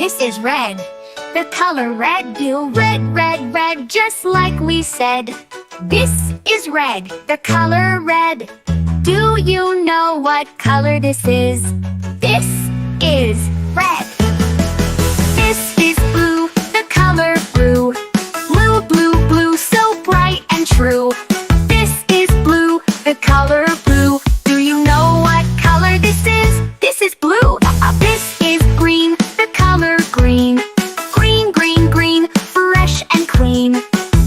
This is red. The color red, do red, red, red, just like we said. This is red. The color red. Do you know what color this is? This is red. This is blue. The color blue. Blue, blue, blue, so bright and true. This is blue. The color blue. Do you know what color this is? This is blue. This is green. The color green. Green, green, green, fresh and clean.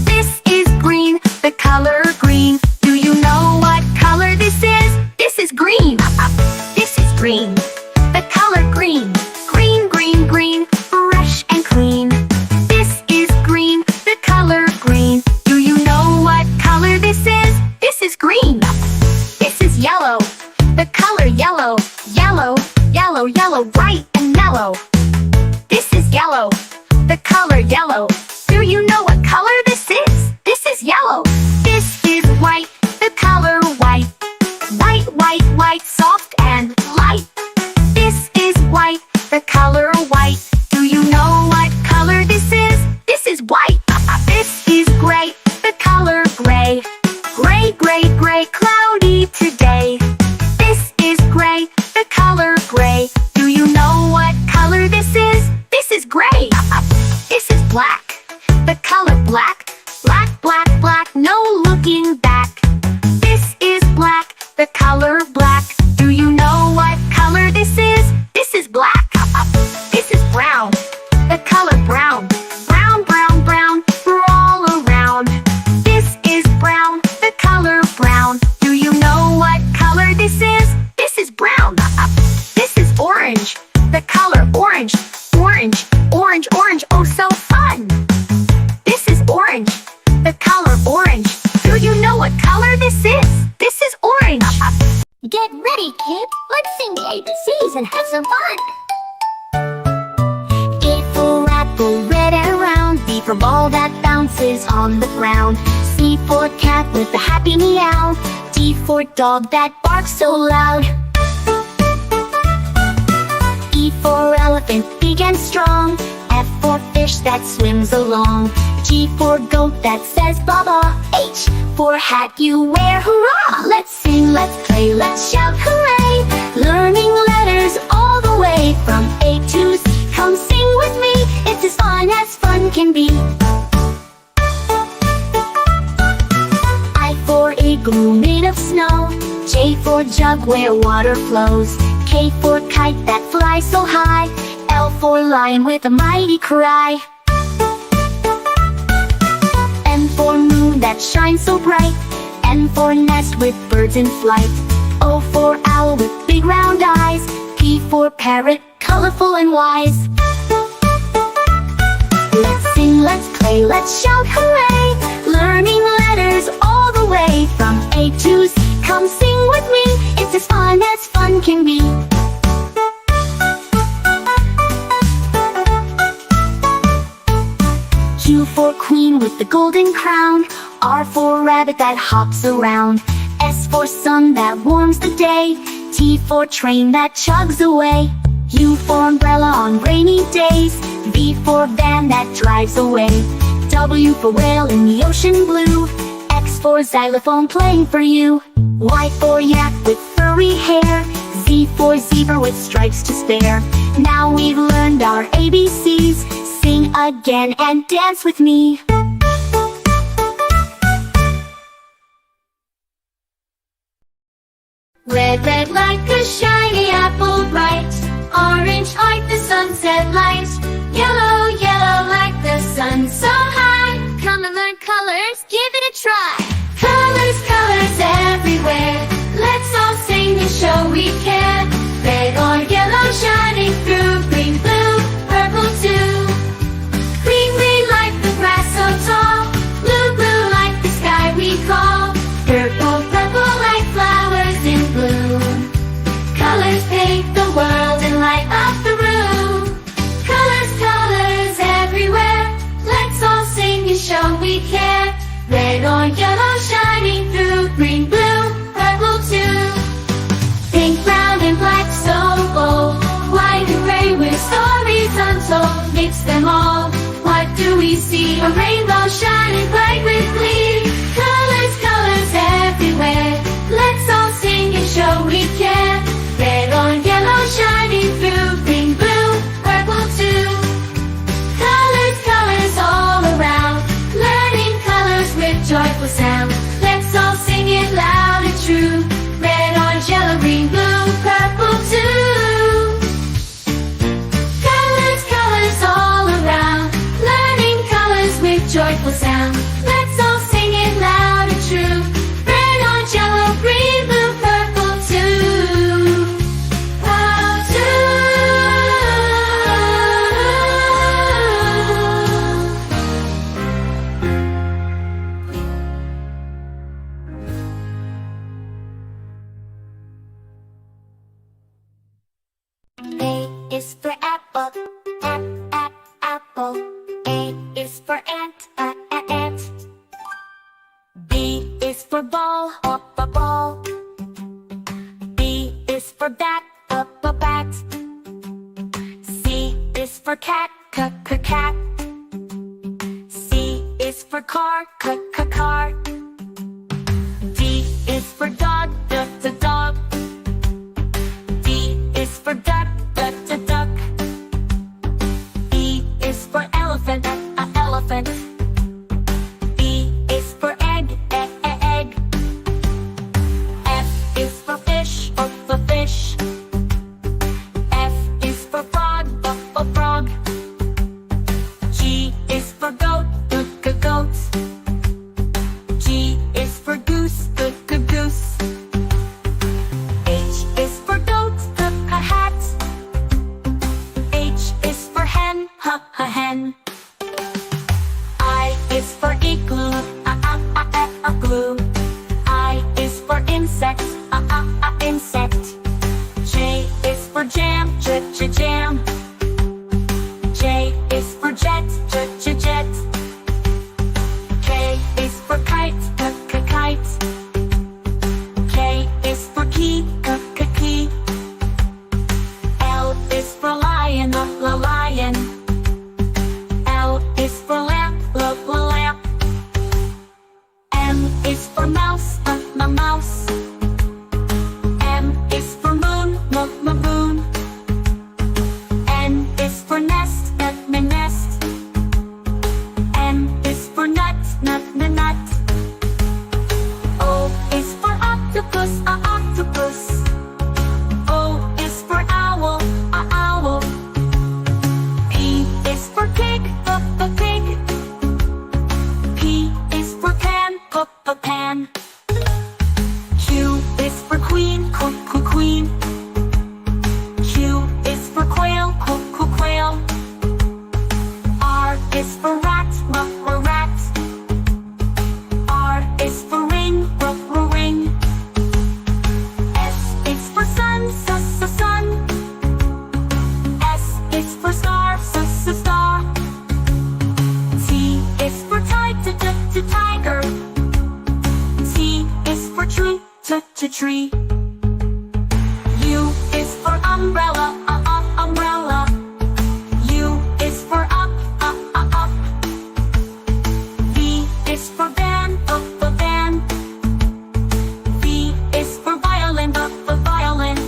This is green. The color green. Do you know what color this is? This is green. This is green. The color green. Green, green, green, fresh and clean. This is green. The color green. Do you know what color this is? This is green. This is yellow. The color yellow. Yellow, yellow, yellow, bright and mellow. This is yellow. The color yellow. Do you know what color this is? This is yellow. This is white. The color white. White, white, white, soft and light. This is white. The color white. Do you know what color this is? This is white. This is gray. The color gray. Gray, gray, gray, cloudy today. This is gray. The color gray. Do you know what color this is? This is gray. This is black. The color black. Black, black, black, no looking back. This is black. The color black. Do you know what color this is? This is black. This is brown. The color brown. Brown, brown, brown, we're all around. This is brown. The color brown. Do you know what color this is? This is brown. This is orange. The color orange. Orange, orange, orange, oh so fun. This is orange. The color orange. Do you know what color this is? This is orange. Get ready, kid. Let's sing the ABCs and have some fun. A for apple, red and round. B for ball that bounces on the ground. C for cat with a happy meow. D for dog that barks so loud. E for elephant, big and strong. F for fish that swims along. G for goat that says baba. H for hat you wear, hurrah! Let's sing, let's play, let's shout hooray! Learning letters all the way from A to Z. Come sing with me, it's as fun can be. I for igloo made of snow. J for jug where water flows. K for kite that flies so high. L for lion with a mighty cry. M for moon that shines so bright. N for nest with birds in flight. O for owl with big round eyes. P for parrot, colorful and wise. Let's sing, let's play, let's shout hooray! Learning letters all the way from A to Z. Come sing with me, it's as fun can be. Q for queen with the golden crown. R for rabbit that hops around. S for sun that warms the day. T for train that chugs away. U for umbrella on rainy days. V for van that drives away. W for whale in the ocean blue. X for xylophone playing for you. Y for yak with furry hair. Z for zebra with stripes to spare. Now we've learned our ABCs. Sing again and dance with me. Red, red like a shiny apple bright. Orange like the sunset light. Yellow, yellow like the sun so high. Come and learn colors, give it a try. Colors, colors everywhere. Let's all sing and show we care. Red or yellow shining through. Green, blue, purple too. Green, green like the grass so tall. Blue, blue like the sky we call. Purple, purple like flowers in bloom. Colors paint the world and light up the room. Colors, colors everywhere. Let's all sing and show we care. Red or yellow shining through. Green, blue, purple too. Pink, brown and black so bold. A rainbow shining bright with glee. Colors, colors everywhere. Let's all sing and show we care. Red on yellow shining through. Green, blue, purple too. Colors, colors all around. Learning colors with joyful sound. Let's all sing it loud and true. Red, orange, yellow, green, blue, purple too. Colors, colors all around. Learning colors with joyful sound. Let's all sing it loud and true. Red, orange, yellow, green, blue, purple too. Purple too. A is for apple, apple. A is for ant, ant. B is for ball, ball. B is for bat, bat. C is for cat, cat. C is for car, car. D is for dog, dog. D is for duck, duck. E is for elephant, elephant. E is for egg, egg. F is for fish, fish. F is for frog, frog. G is for goat, goat. G is for goose, goose. H is for goat, hat. H is for hen, hen. I is for igloo, glue. I is for insect, insect. J is for jam, jam. J is for jet, jet. K is for kite, kite. K is for key, key. L is for lion, lion. L is for lamp, lamp. M is for mouse, mouse. M is for moon, moon. N is for nest, nest. N is for nut, nut. O is for octopus, octopus. O is for owl, owl. P is for pig, pig. P is for pan, pan. Q is for queen, queen. Q is for quail, quail. R is for rat, rat. R is for ring, ring. S is for sun, sun. S is for star, star. T is for tiger. T is for tree, tree. U is for umbrella, umbrella. U is for up, up. V is for van, van. V is for violin, violin.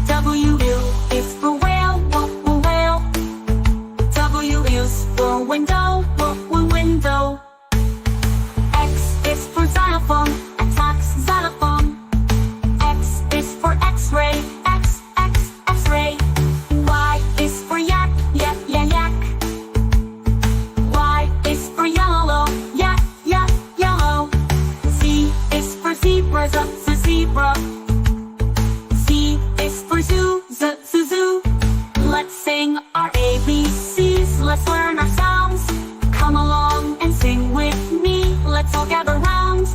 W is for whale, whale. W is for window, window. X is for xylophone, xylophone. X is for X-ray, X-ray. Y is for yak, yak. Y is for yellow, yellow. Z is for zebra, zebra. Z is for zoo, zoo. Let's sing our ABCs, let's learn our sounds. Come along and sing with me, let's all gather round.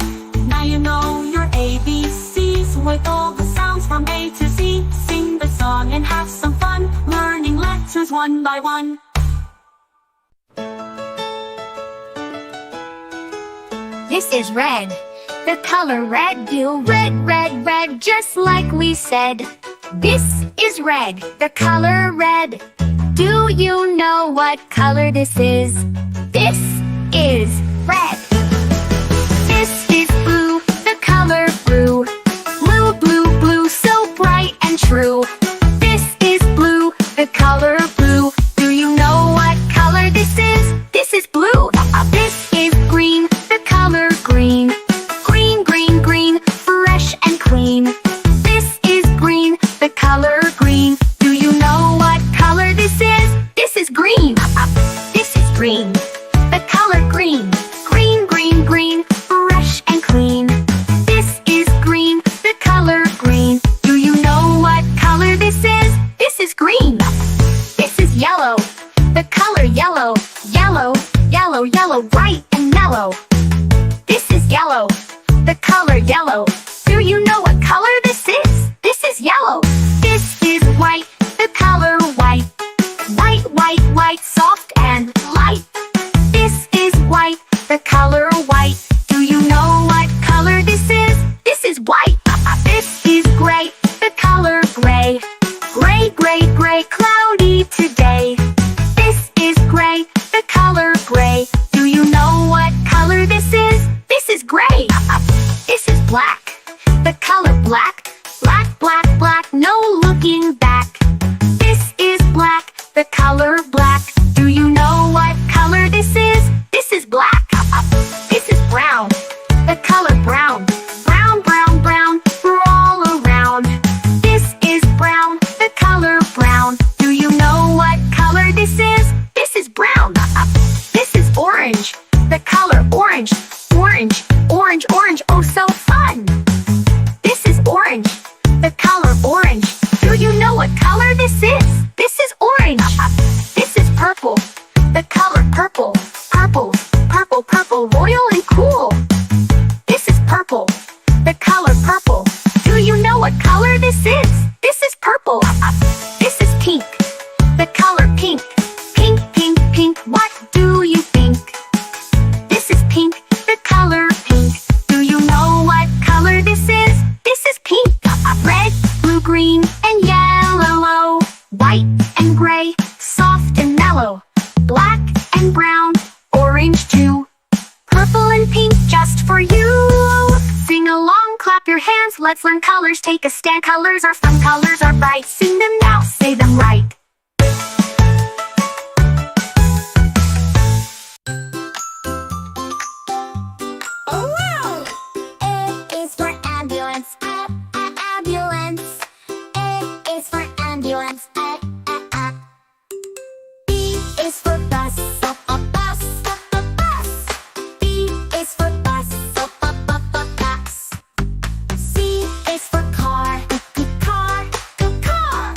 Now you know your ABCs with all the sounds from A to Z. Sing the song and have some fun, learning letters one by one. This is red. The color red, do red, red, red, just like we said. This is red, the color red. Do you know what color this is? This is red. This is blue, the color blue. Blue, blue, blue, so bright and true. This is blue, the color blue. Do you know what color this is? This is blue. This is green, the color green. Green, green, green, fresh and clean. This is green, the color green. Do you know what color this is? This is green. This is green, the color green. Green, green, green, fresh and clean. This is green, the color green. Do you know what color this is? This is green. This is yellow, the color yellow. Yellow, yellow, yellow, bright and mellow. This is yellow, the color yellow. Do you know what color this is? This is yellow. This is white, the color white. White, white, white, soft and light. This is white, the color white. Do you know what color this is? This is white. This is gray, the color gray. Gray, gray, gray, cloudy today. This is gray, the color gray. Do you know what color this is? This is gray. This is black, the color black. Black, black, black, no looking back. This is black, the color black. Do you know what color this is? This is black. This is brown, the color brown. Brown, brown, brown, we're all around. This is brown, the color brown. Do you know what color this is? This is brown. This is orange, the color orange. Orange, orange, orange, oh so fun. This is orange, the color orange. Do you know what color this is? This is orange. This is purple, the color purple. Purple, purple, purple, royal and cool. This is purple, the color purple. Do you know what color this is? This is purple. This is pink, the color pink. Pink, pink, pink, what do you think? This is pink, the color pink. Do you know what color this is? This is pink. Red, blue, green, and yellow. White and gray, soft and mellow. Black and brown, orange too. Purple and pink just for you. Sing along, clap your hands, let's learn colors. Take a stand, colors are fun, colors are bright. Sing them now, say them right. Ambulance. B is for bus, bus, bus. B is for bus, bus. C is for car, car, car.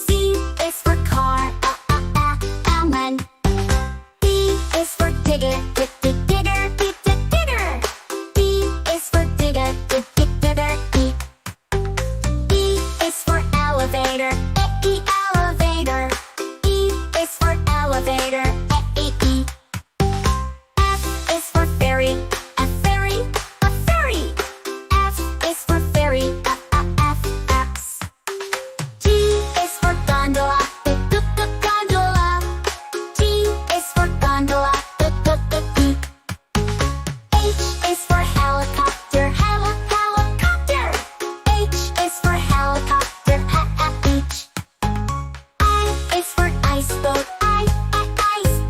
C is for car, man. D is for digger, digger, digger. D is for digger, digger, digger. E is for elevator. Elevator. E is for elevator. E. F is for ferry. A ferry. A ferry. F is for ferry. F. G is for gondola. Gondola. G is for gondola. H is for helicopter. Helicopter. H is for helicopter. H. I is for ice boat. Ice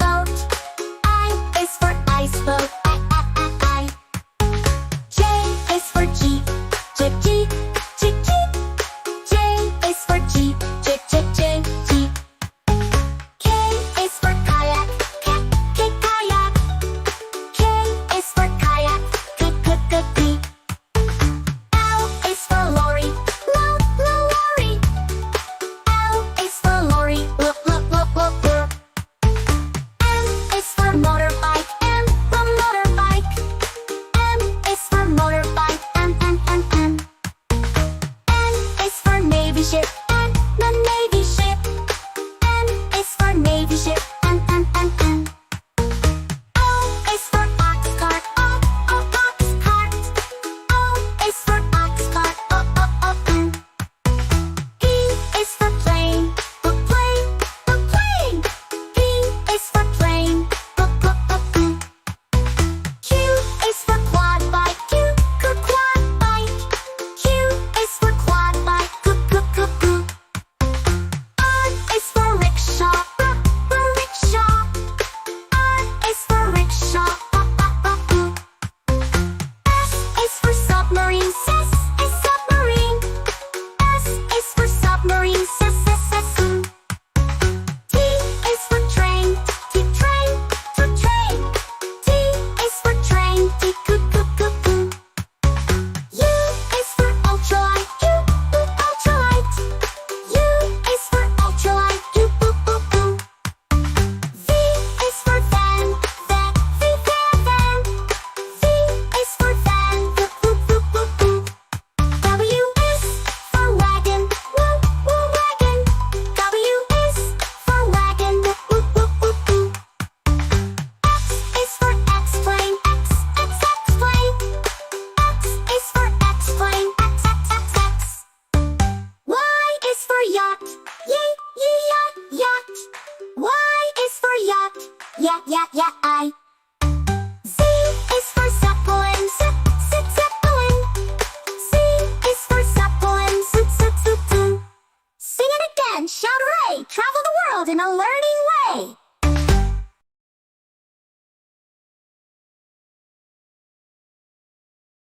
yeah, yeah, yeah, I.